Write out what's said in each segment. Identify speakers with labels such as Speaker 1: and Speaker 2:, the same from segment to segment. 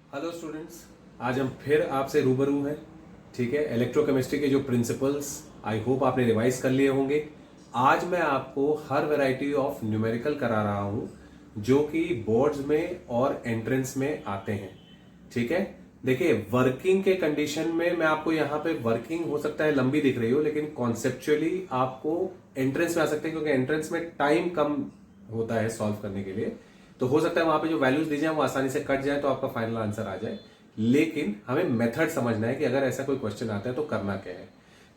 Speaker 1: Hello students, आज हम फिर आपसे रूबरू हैं। ठीक है, इलेक्ट्रोकेमिस्ट्री के जो प्रिंसिपल्स आई होप आपने रिवाइज कर लिए होंगे। आज मैं आपको हर वैरायटी ऑफ न्यूमेरिकल करा रहा हूं जो कि बोर्ड्स में और एंट्रेंस में आते हैं। ठीक है, देखिए वर्किंग के कंडीशन में मैं आपको यहाँ पे वर्किंग हो सकता है लंबी दिख रही हो, लेकिन कॉन्सेप्चुअली आपको एंट्रेंस में आ सकते हैं क्योंकि एंट्रेंस में टाइम कम होता है सॉल्व करने के लिए। तो हो सकता है वहां पे जो वैल्यूज दी जाए वो आसानी से कट जाए तो आपका फाइनल आंसर आ जाए। लेकिन हमें मेथड समझना है कि अगर ऐसा कोई क्वेश्चन आता है तो करना क्या है।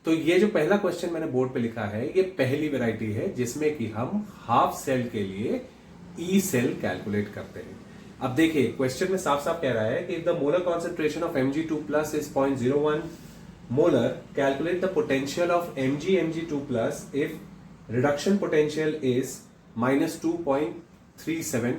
Speaker 1: तो ये जो पहला क्वेश्चन मैंने बोर्ड पे लिखा है ये पहली वैरायटी है जिसमें कि हम हाफ सेल के लिए ई सेल कैलकुलेट करते हैं। अब देखिए क्वेश्चन में साफ साफ कह रहा है कि if the molar concentration of Mg2 plus is 0.01 molar, calculate the potential of Mg2 plus if reduction potential is -2.37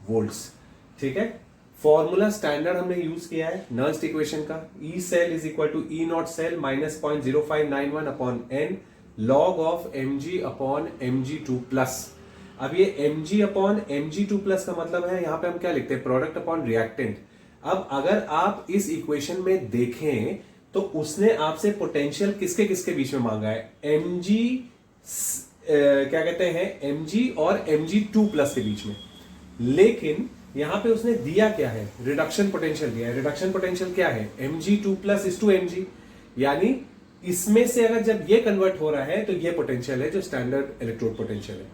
Speaker 1: volts. ठीक है, फॉर्मूला स्टैंडर्ड हमने यूज किया है नर्स्ट इक्वेशन का, E cell is equal to E not cell minus 0.0591 upon n log of mg upon mg2 plus. अब ये mg upon mg2 plus का मतलब है यहां पे हम क्या लिखते हैं, प्रोडक्ट अपॉन रिएक्टेंट। अब अगर आप इस इक्वेशन में देखें तो उसने आपसे पोटेंशियल किसके किसके बीच में मांगा है, mg क्या कहते हैं mg और mg2 प्लस के बीच में। लेकिन यहां पे उसने दिया क्या है, रिडक्शन पोटेंशियल दिया है। रिडक्शन पोटेंशियल क्या है, Mg2 plus is to Mg, यानी इसमें से अगर जब ये कन्वर्ट हो रहा है तो ये पोटेंशियल है जो स्टैंडर्ड इलेक्ट्रोड पोटेंशियल है।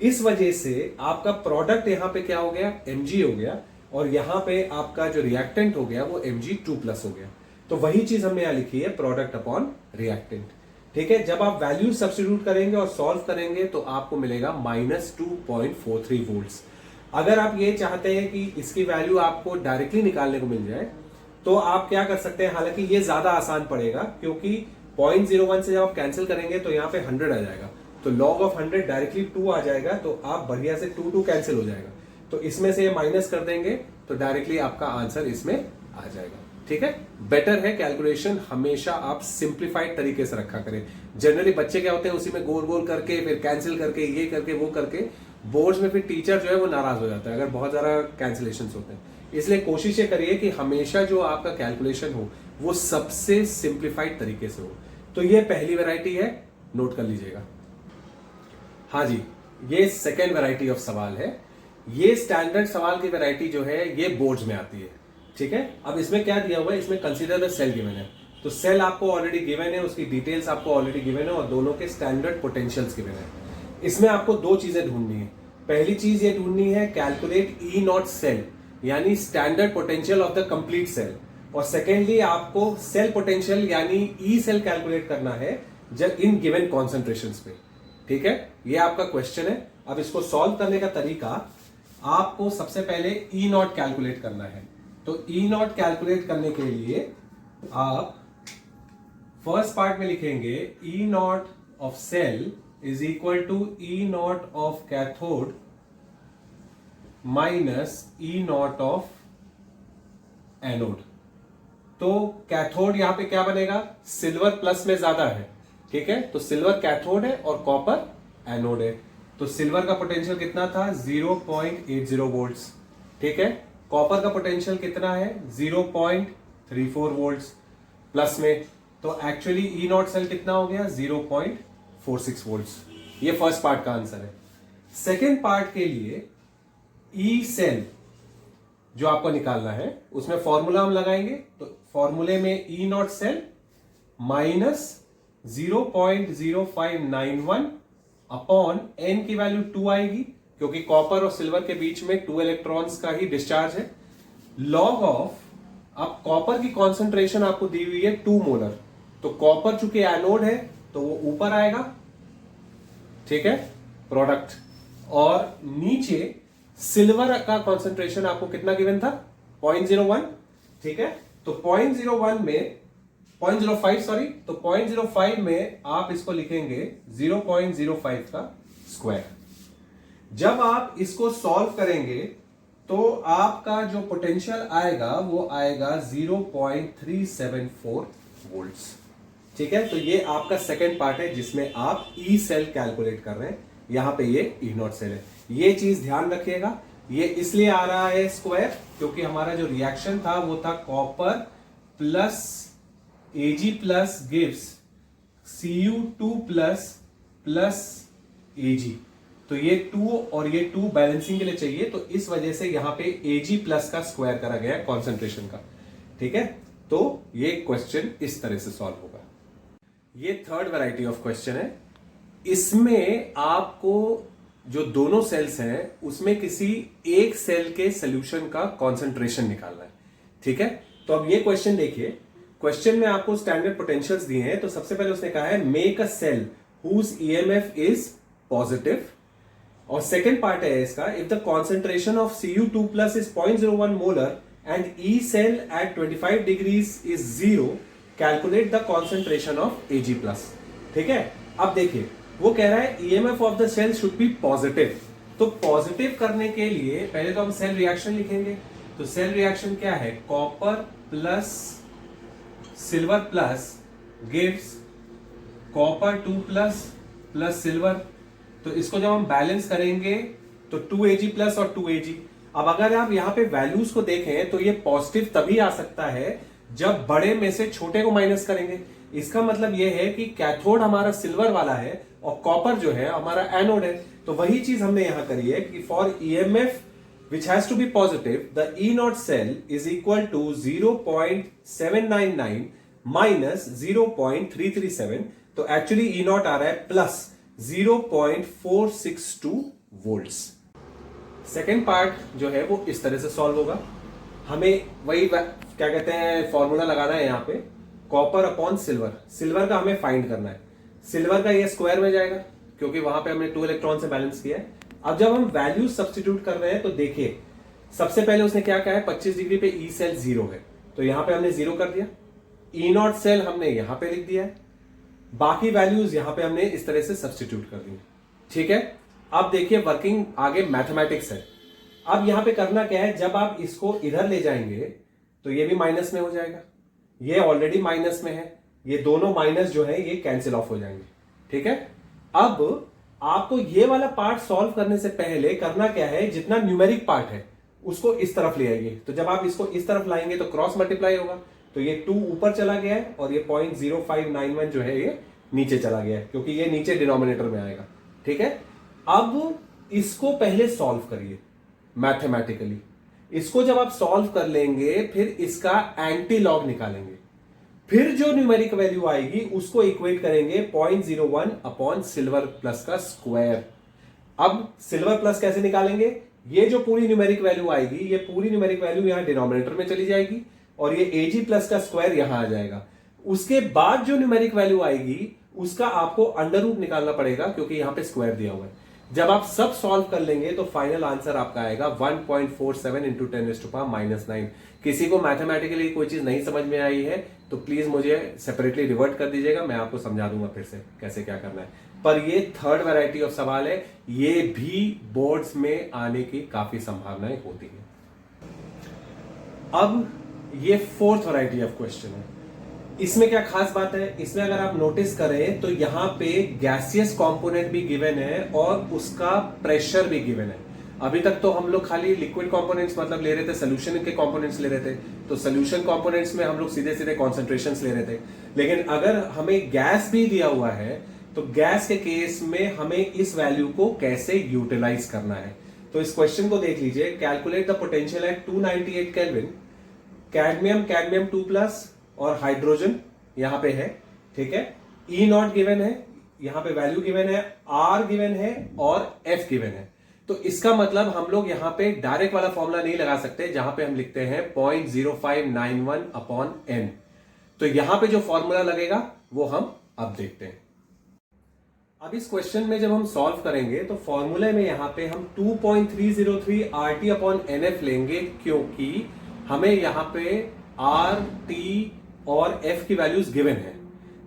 Speaker 1: इस वजह से आपका प्रोडक्ट यहां पे क्या हो गया, Mg हो गया, और यहां पे आपका जो रिएक्टेंट हो गया वो Mg2 प्लस हो गया। तो वही चीज हमने यहां लिखी है, प्रोडक्ट अपॉन रिएक्टेंट। ठीक है, जब आप वैल्यू सब्स्टिट्यूट करेंगे और सॉल्व करेंगे तो आपको मिलेगा -2.43 वोल्ट्स। अगर आप ये चाहते हैं कि इसकी वैल्यू आपको डायरेक्टली निकालने को मिल जाए तो आप क्या कर सकते हैं, हालांकि ये ज्यादा आसान पड़ेगा क्योंकि 0.01 से जब आप कैंसिल करेंगे तो यहाँ पे 100 आ जाएगा, तो लॉग ऑफ 100 डायरेक्टली 2 आ जाएगा, तो आप बढ़िया से 2 कैंसिल हो जाएगा, तो इसमें से ये माइनस कर देंगे तो डायरेक्टली आपका आंसर इसमें आ जाएगा। ठीक है, बेटर है कैलकुलेशन हमेशा आप सिंप्लीफाइड तरीके से रखा करें। जनरली बच्चे क्या होते हैं उसी में गोल गोल करके फिर कैंसिल करके ये करके वो करके बोर्ड्स में फिर टीचर जो है वो नाराज हो जाता है अगर बहुत ज्यादा कैंसिलेशंस होते हैं। इसलिए कोशिश ये करिए कि हमेशा जो आपका कैलकुलेशन हो वो सबसे सिंप्लीफाइड तरीके से हो। तो ये पहली वैरायटी है, नोट कर लीजिएगा। हाँ जी, ये सेकेंड वैरायटी ऑफ सवाल है। ये स्टैंडर्ड सवाल की वैरायटी जो है ये बोर्ड्स में आती है। ठीक है, अब इसमें क्या दिया हुआ है, इसमें कंसीडर द सेल गिवन है, तो सेल आपको ऑलरेडी गिवन है, उसकी डिटेल्स आपको ऑलरेडी गिवन है और दोनों के स्टैंडर्ड पोटेंशियल्स गिवन है। इसमें आपको दो चीजें ढूंढनी है। पहली चीज ये ढूंढनी है कैलकुलेट ई नॉट सेल यानी standard potential of the complete cell, और सेकेंडली आपको सेल पोटेंशियल यानी ई सेल कैलकुलेट करना है जब इन गिवन कॉन्सेंट्रेशंस पे। ठीक है, ये आपका क्वेश्चन है। अब इसको सॉल्व करने का तरीका, आपको सबसे पहले ई नॉट कैलकुलेट करना है। तो ई नॉट कैलकुलेट करने के लिए आप फर्स्ट पार्ट में लिखेंगे E naught of cell is equal to E naught of cathode minus E naught of anode. तो कैथोड यहां पे क्या बनेगा, सिल्वर प्लस में ज्यादा है। ठीक है, तो सिल्वर कैथोड है और कॉपर एनोड है, तो सिल्वर का पोटेंशियल कितना था 0.80 वोल्ट्स। ठीक है, कॉपर का पोटेंशियल कितना है 0.34 वोल्ट्स प्लस में, तो एक्चुअली ई नॉट सेल कितना हो गया 0.46 वोल्ट्स। ये फर्स्ट पार्ट का आंसर है। सेकेंड पार्ट के लिए ई सेल जो आपको निकालना है उसमें फॉर्मूला हम लगाएंगे, तो फॉर्मूले में E not cell minus 0.0591 upon N की वैल्यू 2 आएगी क्योंकि कॉपर और सिल्वर के बीच में 2 इलेक्ट्रॉन्स का ही डिस्चार्ज है, लॉग ऑफ, अब कॉपर की कॉन्सेंट्रेशन आपको दी हुई है 2 मोलर, तो कॉपर चूंकि एनोड है तो वो ऊपर आएगा। ठीक है, प्रोडक्ट, और नीचे सिल्वर का कॉन्सेंट्रेशन आपको कितना गिवन था 0.01। ठीक है, तो 0.01 में 0.05 सॉरी, तो 0.05 में आप इसको लिखेंगे 0.05 का स्क्वायर। जब आप इसको सॉल्व करेंगे तो आपका जो पोटेंशियल आएगा वो आएगा 0.374 वोल्ट्स। ठीक है, तो ये आपका सेकेंड पार्ट है जिसमें आप ई सेल कैलकुलेट कर रहे हैं, यहां पे ये ई नॉट सेल है। ये चीज ध्यान रखिएगा, ये इसलिए आ रहा है स्क्वायर क्योंकि हमारा जो रिएक्शन था वो था copper plus Ag plus gives Cu2 plus Ag। तो ये 2 और ये 2 बैलेंसिंग के लिए चाहिए, तो इस वजह से यहां पे Ag प्लस का स्क्वायर करा गया है कॉन्सेंट्रेशन का। ठीक है, तो ये क्वेश्चन इस तरह से सॉल्व होगा। ये थर्ड वैरायटी ऑफ क्वेश्चन है। इसमें आपको जो दोनों सेल्स हैं उसमें किसी एक सेल के सोल्यूशन का कॉन्सेंट्रेशन निकालना है। ठीक है, तो अब ये क्वेश्चन देखिए। क्वेश्चन में आपको स्टैंडर्ड पोटेंशियल्स दिए हैं। तो सबसे पहले उसने कहा है make a cell whose EMF is positive, और सेकेंड पार्ट है इसका, if the concentration of Cu2 plus is 0.01 molar and E cell at 25 degrees is 0, calculate the concentration of Ag plus. ठीक है, अब देखिए वो कह रहा है EMF of the cell should be positive. तो पॉजिटिव करने के लिए पहले तो हम सेल रिएक्शन लिखेंगे। तो सेल रिएक्शन क्या है, copper plus silver plus gives copper 2 plus silver. तो इसको जब हम बैलेंस करेंगे तो 2Ag प्लस और 2Ag। अब अगर आप यहां पे वैल्यूज को देखें तो ये पॉजिटिव तभी आ सकता है जब बड़े में से छोटे को माइनस करेंगे। इसका मतलब यह है कि कैथोड हमारा सिल्वर वाला है और कॉपर जो है हमारा एनोड है। तो वही चीज हमने यहां करी है कि for EMF which has to be positive, the E naught cell is equal to 0.799 minus 0.337। तो एक्चुअली E naught आ रहा है प्लस 0.462 वोल्ट्स। सेकेंड पार्ट जो है वो इस तरह से सॉल्व होगा। हमें वही क्या कहते हैं फॉर्मूला लगाना है यहाँ पे, कॉपर अपॉन सिल्वर। सिल्वर का हमें फाइंड करना है। सिल्वर का ये स्क्वायर में जाएगा क्योंकि वहां पे हमने 2 इलेक्ट्रॉन से बैलेंस किया है। अब जब हम वैल्यू सब्स्टिट्यूट कर रहे हैं तो देखिए सबसे पहले उसने क्या कहा है, 25 डिग्री पे ई सेल 0 है, तो यहां पे हमने 0 कर दिया। ई नॉट सेल हमने यहां पे लिख दिया है, बाकी वैल्यूज यहां पे हमने इस तरह से सब्स्टिट्यूट कर दी। ठीक है, अब देखिए वर्किंग आगे मैथमेटिक्स है। अब यहां पे करना क्या है, जब आप इसको इधर ले जाएंगे तो ये भी माइनस में हो जाएगा, ये ऑलरेडी माइनस में है, ये दोनों माइनस जो है ये कैंसिल ऑफ हो जाएंगे। ठीक है, अब आपको ये वाला पार्ट सॉल्व करने से पहले करना क्या है, जितना न्यूमेरिक पार्ट है उसको इस तरफ ले आइए। तो जब आप इसको इस तरफ लाएंगे तो क्रॉस मल्टीप्लाई होगा, तो ये 2 ऊपर चला गया है और ये 0.0591 जो है ये नीचे चला गया है क्योंकि ये नीचे डिनोमिनेटर में आएगा। ठीक है, अब इसको पहले सॉल्व करिए मैथमेटिकली। इसको जब आप सॉल्व कर लेंगे फिर इसका एंटी लॉग निकालेंगे, फिर जो न्यूमेरिक वैल्यू आएगी उसको इक्वेट करेंगे 0.01 अपॉन सिल्वर प्लस का स्क्वायर। अब सिल्वर प्लस कैसे निकालेंगे, ये जो पूरी न्यूमेरिक वैल्यू आएगी ये पूरी न्यूमेरिक वैल्यू यहां डिनोमिनेटर में चली जाएगी और ये Ag प्लस का स्क्वायर यहां आ जाएगा। उसके बाद जो न्यूमेरिक वैल्यू आएगी उसका आपको अंडर रूट निकालना पड़ेगा क्योंकि यहां पे स्क्वायर दिया हुआ है। जब आप सब सॉल्व कर लेंगे तो फाइनल आंसर आपका आएगा 1.47 इंटू 10⁻⁹। किसी को मैथमेटिकली कोई चीज नहीं समझ में आई है तो प्लीज मुझे सेपरेटली रिवर्ट कर दीजिएगा, मैं आपको समझा दूंगा फिर से कैसे क्या करना है। पर ये थर्ड वैरायटी ऑफ सवाल है, ये भी बोर्ड्स में आने की काफी संभावनाएं होती है। अब ये फोर्थ वैरायटी ऑफ क्वेश्चन है। इसमें क्या खास बात है, इसमें अगर आप नोटिस करें तो यहां पे गैसियस कंपोनेंट भी गिवन है और उसका प्रेशर भी गिवन है। अभी तक तो हम लोग खाली लिक्विड कंपोनेंट्स मतलब ले रहे थे, सोल्यूशन के कंपोनेंट्स ले रहे थे, तो सोल्यूशन कंपोनेंट्स में हम लोग सीधे सीधे कॉन्सेंट्रेशंस ले रहे थे। लेकिन अगर हमें गैस भी दिया हुआ है तो गैस के केस में हमें इस वैल्यू को कैसे यूटिलाइज करना है। तो इस क्वेश्चन को देख लीजिए, calculate the potential at 298 kelvin, cadmium 2+ और हाइड्रोजन यहां पे है। ठीक है, ई नॉट गिवन है, यहां पे वैल्यू गिवन है, आर गिवन है और एफ गिवन है। तो इसका मतलब हम लोग यहां पे डायरेक्ट वाला फॉर्मूला नहीं लगा सकते जहां पे हम लिखते हैं 0.0591 अपॉन एन। तो यहां पे जो फॉर्मूला लगेगा वो हम अब देखते हैं। अब इस क्वेश्चन में जब हम सॉल्व करेंगे तो फॉर्मूले में यहां पे हम 2.303 RT अपॉन NF लेंगे क्योंकि हमें यहां पे R, T और F की वैल्यूज गिवन है।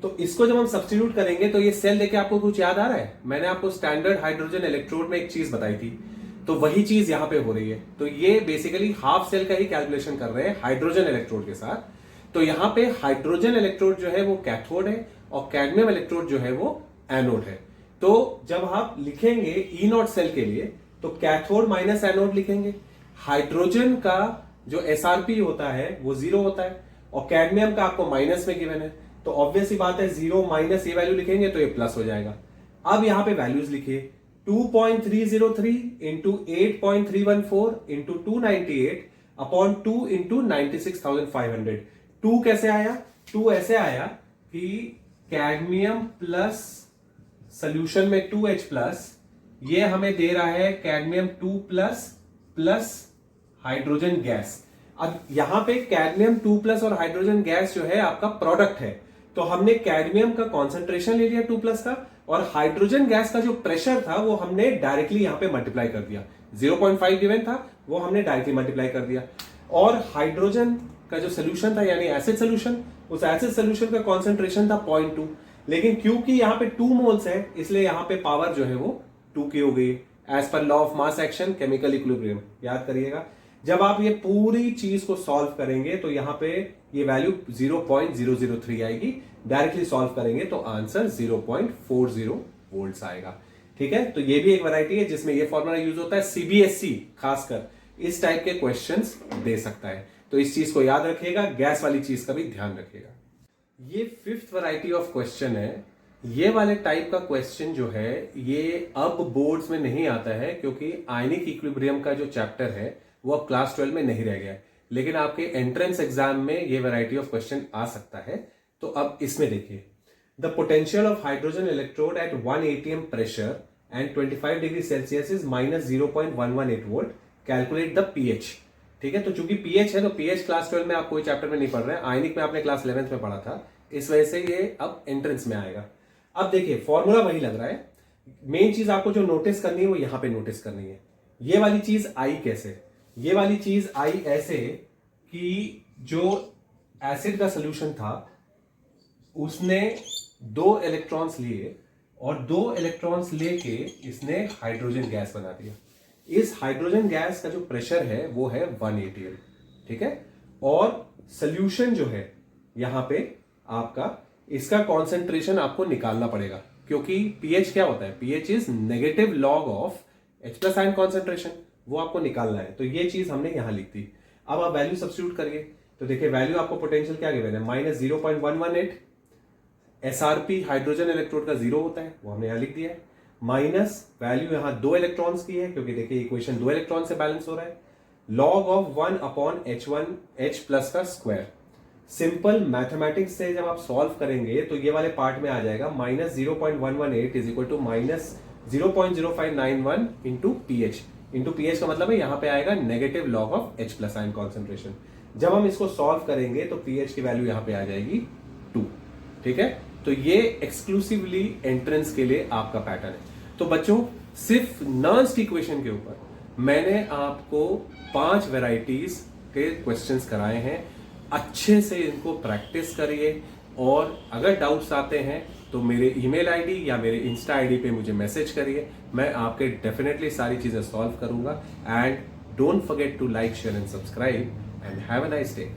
Speaker 1: तो इसको जब हम सब्स्टिट्यूट करेंगे तो ये सेल देके आपको कुछ याद आ रहा है, मैंने आपको स्टैंडर्ड हाइड्रोजन इलेक्ट्रोड में एक चीज बताई थी, तो वही चीज यहां पे हो रही है। तो ये बेसिकली हाफ सेल का ही कैलकुलेशन कर रहे हैं हाइड्रोजन इलेक्ट्रोड के साथ। तो यहां पे हाइड्रोजन इलेक्ट्रोड जो है वो कैथोड है और कैडमियम इलेक्ट्रोड जो है वो एनोड है। तो जब आप लिखेंगे ई नॉट सेल के लिए तो कैथोड माइनस एनोड लिखेंगे। हाइड्रोजन का जो एसआरपी होता है वो 0 होता है और कैडमियम का आपको माइनस में गिवन है, तो ऑब्वियस सी बात है 0 माइनस ये वैल्यू लिखेंगे तो ये प्लस हो जाएगा। अब यहां पे वैल्यूज लिखिए 2.303 इंटू 8.314 इंटू 298 अपॉन 2 इंटू 96,500। 2 कैसे आया? 2 ऐसे आया कि कैडमियम प्लस सोल्यूशन में 2H प्लस, ये हमें दे रहा है cadmium 2 plus plus hydrogen gas. अब यहां पे कैडमियम 2 प्लस और हाइड्रोजन गैस जो है आपका प्रोडक्ट है, तो हमने कैडमियम का कॉन्सेंट्रेशन ले लिया 2 प्लस का, और हाइड्रोजन गैस का जो प्रेशर था वो हमने डायरेक्टली यहां पे मल्टीप्लाई कर दिया। 0.5 गिवन था, वो हमने डायरेक्टली मल्टीप्लाई कर दिया। और हाइड्रोजन का जो सोल्यूशन था यानी एसिड सोल्यूशन, उस एसिड सोल्यूशन का कॉन्सेंट्रेशन था 0.2, लेकिन क्योंकि यहां पे 2 मोल्स है इसलिए यहां पे पावर जो है वो 2 की हो गई, as per law of mass action chemical equilibrium. याद करिएगा, जब आप ये पूरी चीज को सॉल्व करेंगे तो यहां पे ये वैल्यू 0.003 आएगी। डायरेक्टली सॉल्व करेंगे तो आंसर 0.40 वोल्ट्स आएगा। ठीक है, तो ये भी एक वैरायटी है जिसमें ये फॉर्मूला यूज होता है। सीबीएसई खासकर इस टाइप के क्वेश्चंस दे सकता है, तो इस चीज को याद रखिएगा। गैस वाली चीज का भी ध्यान रखिएगा। ये 5th वैरायटी ऑफ क्वेश्चन है। ये वाले टाइप का क्वेश्चन जो है ये अब बोर्ड्स में नहीं आता है, क्योंकि आयनिक इक्विलिब्रियम का जो चैप्टर है वो अब क्लास 12 में नहीं रह गया है, लेकिन आपके एंट्रेंस एग्जाम में ये वैरायटी ऑफ क्वेश्चन आ सकता है। तो अब इसमें देखिए, the potential of hydrogen electrode at 1 atm pressure and 25 degree Celsius is -0.118 volt, calculate the pH. ठीक है, तो चूंकि पीएच है तो पीएच क्लास 12 में आप कोई चैप्टर में नहीं पढ़ रहे हैं, आयनिक में आपने क्लास 11th में पढ़ा था, इस वजह से ये अब एंट्रेंस में आएगा। अब देखिए फॉर्मूला वही लग रहा है, मेन चीज आपको जो नोटिस करनी है वो यहां पे नोटिस करनी है। ये वाली चीज आई कैसे? ये वाली चीज आई ऐसे कि जो एसिड का सोल्यूशन था उसने 2 इलेक्ट्रॉन्स लिए और 2 इलेक्ट्रॉन्स लेके इसने हाइड्रोजन गैस बना दिया। इस हाइड्रोजन गैस का जो प्रेशर है वो है 1 atm। ठीक है, और सोल्यूशन जो है यहां पे आपका, इसका कॉन्सेंट्रेशन आपको निकालना पड़ेगा, क्योंकि पीएच क्या होता है? PH is negative log of H+ ion concentration, वो आपको निकालना है। तो ये चीज हमने यहां लिख दी। अब आप वैल्यू सब्स्टिट्यूट करिए, तो देखिए वैल्यू आपको पोटेंशियल क्या गिवन है, -0.118। एसआरपी हाइड्रोजन इलेक्ट्रोड का 0 होता है, वो हमने यहां लिख दिया है, माइनस वैल्यू यहां 2 इलेक्ट्रॉन्स की है, क्योंकि देखिए इक्वेशन 2 इलेक्ट्रॉन से बैलेंस हो रहा है, लॉग ऑफ 1 अपॉन H+ का स्क्वायर। सिंपल मैथमेटिक्स से जब आप सॉल्व करेंगे तो ये वाले पार्ट में आ जाएगा -0.118 is equal to -0.0591 into pH. Into pH का मतलब है यहां पे आएगा negative log of H+ ion concentration. जब हम इसको सॉल्व करेंगे तो पीएच की वैल्यू यहां पे आ जाएगी 2। ठीक है, तो ये एक्सक्लूसिवली एंट्रेंस के लिए आपका पैटर्न है। तो बच्चों सिर्फ नॉन्स्ट इक्वेशन के ऊपर मैंने आपको 5 वेराइटीज के क्वेश्चंस कराए हैं। अच्छे से इनको प्रैक्टिस करिए, और अगर डाउट्स आते हैं तो मेरे ईमेल आईडी या मेरे इंस्टा आईडी पे मुझे मैसेज करिए, मैं आपके डेफिनेटली सारी चीजें सॉल्व करूंगा। And don't forget to like, share and subscribe, and have a nice day.